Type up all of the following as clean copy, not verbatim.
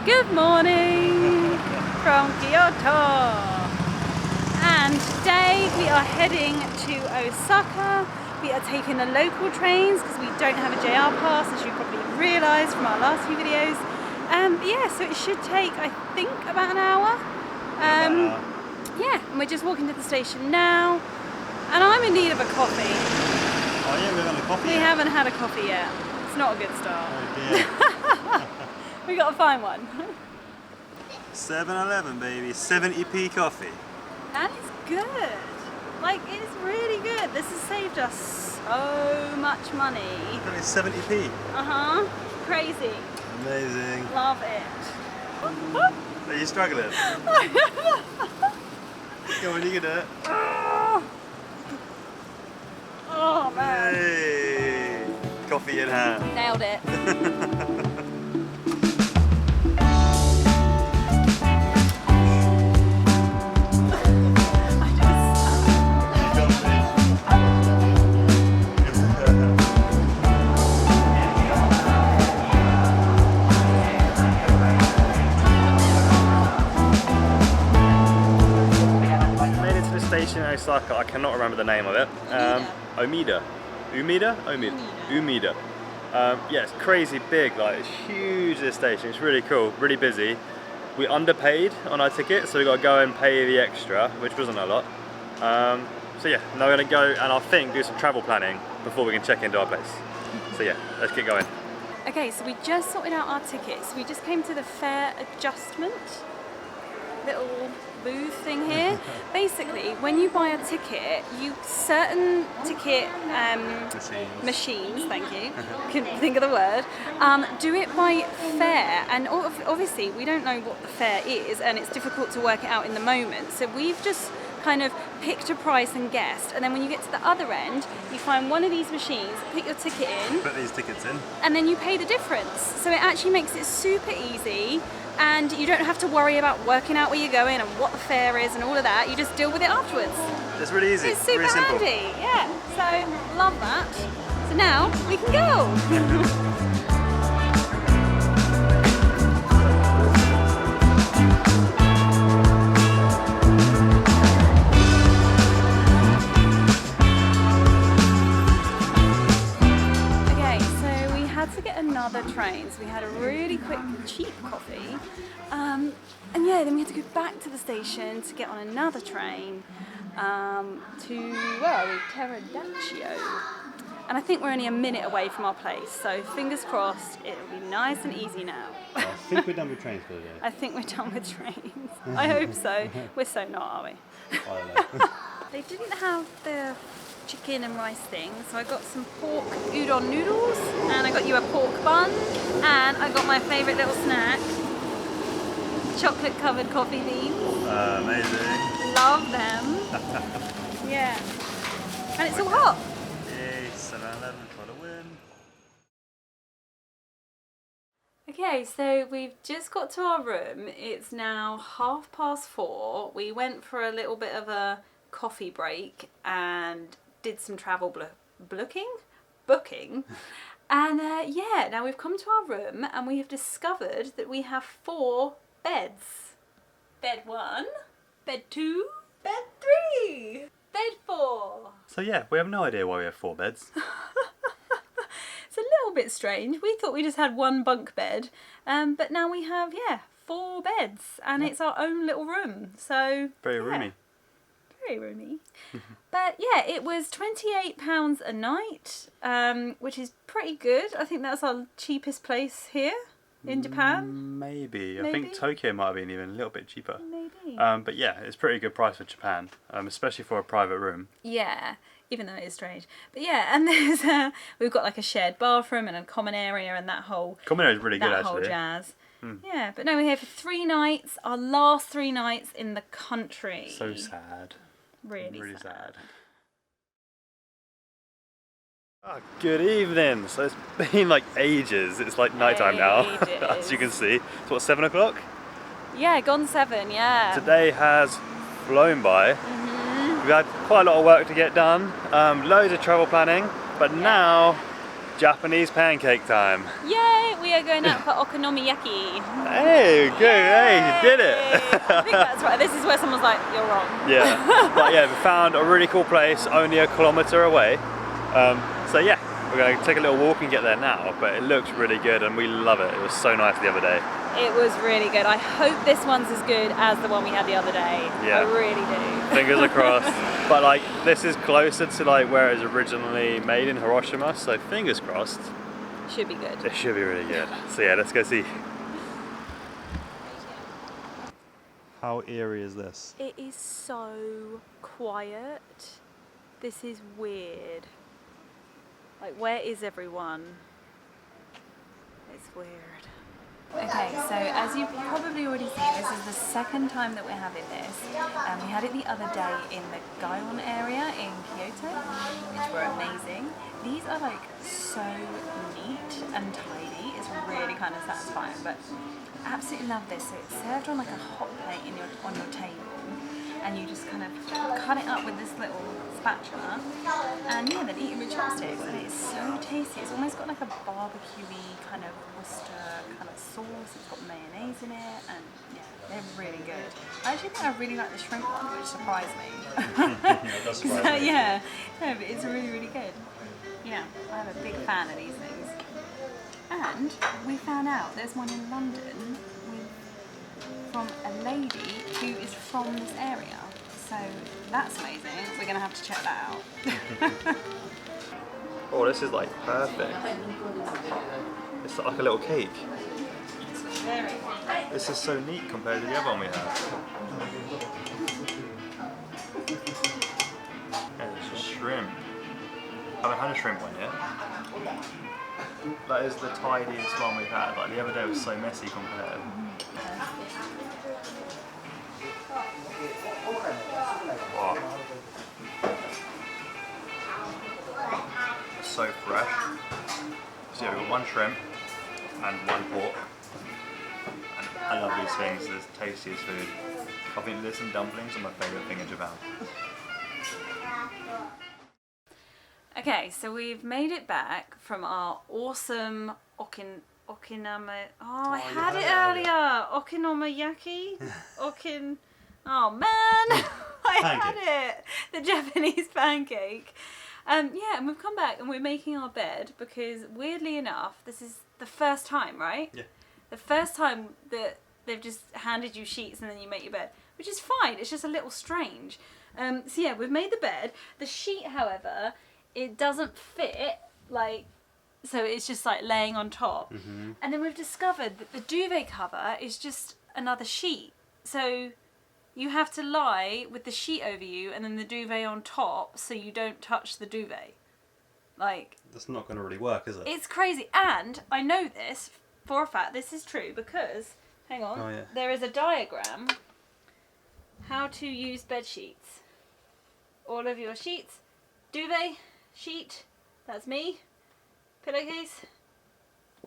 Good morning from Kyoto, and today we are heading to Osaka. We are taking the local trains because we don't have a JR pass, as you probably realised from our last few videos. Yeah, so it should take, I think, about an hour. Yeah, and we're just walking to the station now, and I'm in need of a coffee. Oh yeah, we haven't had a coffee We yet. haven't had a coffee yet. It's not a good start. Oh dear. We gotta find one. 7-Eleven, baby. 70p coffee. And it's good. Like, it's really good. This has saved us so much money. Only 70p. Uh-huh. Crazy. Amazing. Love it. Are you struggling? Come on, you can do it. Oh man. Hey. Coffee in hand. Nailed it. Station in Osaka, I cannot remember the name of it. Umeda. Yeah, it's crazy big, like it's huge, this station. It's really cool, really busy. We underpaid on our ticket, so we got to go and pay the extra, which wasn't a lot. So yeah, now we're going to go and I think do some travel planning before we can check into our place. So yeah, let's get going. Okay, so we just sorted out our tickets. We just came to the fare adjustment little booth thing here. Basically, when you buy a ticket, certain ticket machines, thank you, couldn't think of the word, do it by fare, and obviously we don't know what the fare is, and it's difficult to work it out in the moment. So we've just kind of picked a price and guessed, and then when you get to the other end, you find one of these machines, put your ticket in, Put these tickets in, and then you pay the difference. So it actually makes it super easy, and you don't have to worry about working out where you're going and what the fare is and all of that. You just deal with it afterwards. it's really easy. It's super really simple. handy, yeah. So love that. So now we can go. Another train, so we had a really quick, cheap coffee, and yeah, then we had to go back to the station to get on another train to, well, Teradaccio, and I think we're only a minute away from our place, so fingers crossed it'll be nice and easy now. I think we're done with trains for the day. I think we're done with trains. I hope so. We're so not, are we? I don't know. They didn't have the chicken and rice thing, so I got some pork udon noodles, and I got you a pork bun, and I got my favourite little snack, chocolate covered coffee beans. Amazing. Love them. Yeah. And it's all hot. Yay, 7-Eleven for the win. Okay, so we've just got to our room. It's now 4:30. We went for a little bit of a coffee break and did some travel booking, and yeah, now we've come to our room and we have discovered that we have 4 beds. Bed 1, bed 2, bed 3, bed 4. So yeah, we have no idea why we have 4 beds. It's a little bit strange. We thought we just had 1 bunk bed, but now we have, yeah, 4 beds, and it's our own little room, so Very yeah. roomy. Very roomy. But yeah, it was £28 a night, which is pretty good. I think that's our cheapest place here in Japan. Maybe. I Maybe? think Tokyo might have been even a little bit cheaper. Maybe. But yeah, it's pretty good price for Japan, especially for a private room. Yeah, even though it is strange. But yeah, and there's we've got like a shared bathroom and a common area and that whole Common area is really good that whole actually. jazz. Yeah, but no, we're here for 3 nights, our last 3 nights in the country. So sad. Really sad. Oh, good evening. So it's been like ages. It's like nighttime now, as you can see. It's what, 7 o'clock? Yeah, gone 7, yeah. Today has flown by. We've had quite a lot of work to get done, loads of travel planning, but now Japanese pancake time. Yay! We are going out for Okonomiyaki. Hey, good. Hey, you did it. I think that's right. This is where someone's like, you're wrong. Yeah, but yeah, we found a really cool place only a kilometre away. So yeah, we're going to take a little walk and get there now, but it looks really good and we love it. It was so nice the other day. It was really good. I hope this one's as good as the one we had the other day. Yeah. I really do. Fingers are crossed. But like, this is closer to like where it was originally made in Hiroshima, so fingers crossed. Should be good. It should be really good. So yeah, let's go see. How eerie is this? It is so quiet. This is weird. Like, where is everyone? It's weird. Okay, so as you've probably already seen, this is the second time that we're having this. We had it the other day in the Gaion area in Kyoto, which were amazing. These are like so neat and tidy. It's really kind of satisfying, but absolutely love this. So it's served on like a hot plate on your table, and you just kind of cut it up with this little spatula, and yeah, then eat it with chopsticks, and it's so tasty. It's almost got like a barbecue-y kind of Worcester kind of sauce. It's got mayonnaise in it, and yeah, they're really good. I actually think I really like the shrimp one, which surprised me. Yeah, that's surprised me. Yeah, no, but it's really, really good. Yeah, I'm a big fan of these things. And we found out there's one in London from a lady who is from this area. So that's amazing. We're going to have to check that out. Oh, this is like perfect. It's like a little cake. Very. This is so neat compared to the other one we had. And it's just shrimp. I haven't had a shrimp one yet. That is the tidiest one we've had. Like the other day was so messy compared. Wow. It's so fresh. So yeah, we've got one shrimp and one pork. And I love these things, they're the tastiest food. I think this and dumplings are my favourite thing in Japan. Okay, so we've made it back from our awesome Okonomiyaki. Oh, I had it earlier. Okonomiyaki. Oh man, I had it. The Japanese pancake. Yeah, and we've come back and we're making our bed because weirdly enough, this is the first time, right? Yeah. The first time that they've just handed you sheets and then you make your bed, which is fine. It's just a little strange. So yeah, we've made the bed. The sheet, however, it doesn't fit, like, so it's just like laying on top. Mm-hmm. And then we've discovered that the duvet cover is just another sheet. So you have to lie with the sheet over you and then the duvet on top so you don't touch the duvet. Like, that's not going to really work, is it? It's crazy. And I know this for a fact, this is true because, hang on, there is a diagram how to use bed sheets. All of your sheets, duvet, sheet, that's me, pillowcase,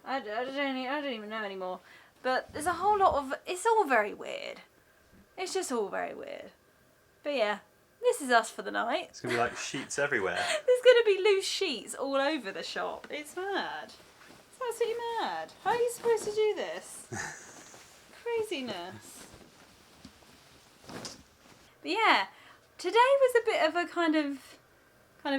I don't even know anymore, but there's a whole lot of, it's all very weird. It's just all very weird. But yeah, this is us for the night. It's going to be like sheets everywhere. There's going to be loose sheets all over the shop. It's mad. It's absolutely mad. How are you supposed to do this? Craziness. But yeah, today was a bit of a kind of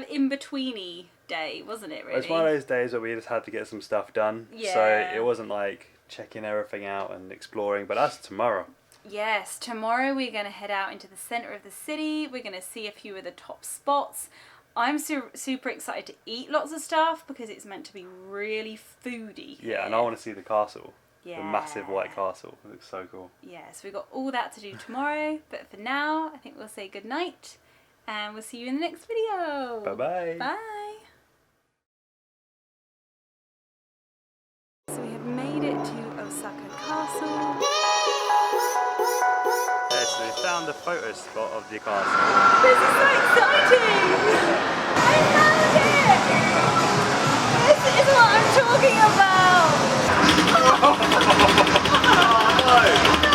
in-betweeny day, wasn't it, really? It's one of those days where we just had to get some stuff done. Yeah. So it wasn't like checking everything out and exploring, but that's tomorrow. Yes, tomorrow we're going to head out into the centre of the city. We're going to see a few of the top spots. I'm super excited to eat lots of stuff because it's meant to be really foodie. Yeah, and I want to see the castle. Yeah. The massive white castle. It looks so cool. Yeah, so we've got all that to do tomorrow. But for now, I think we'll say good night. And we'll see you in the next video. Bye-bye. Bye. So we have made it to Osaka Castle. Yeah, so we found the photo spot of the castle. This is so exciting! I found it! This is what I'm talking about! Oh no!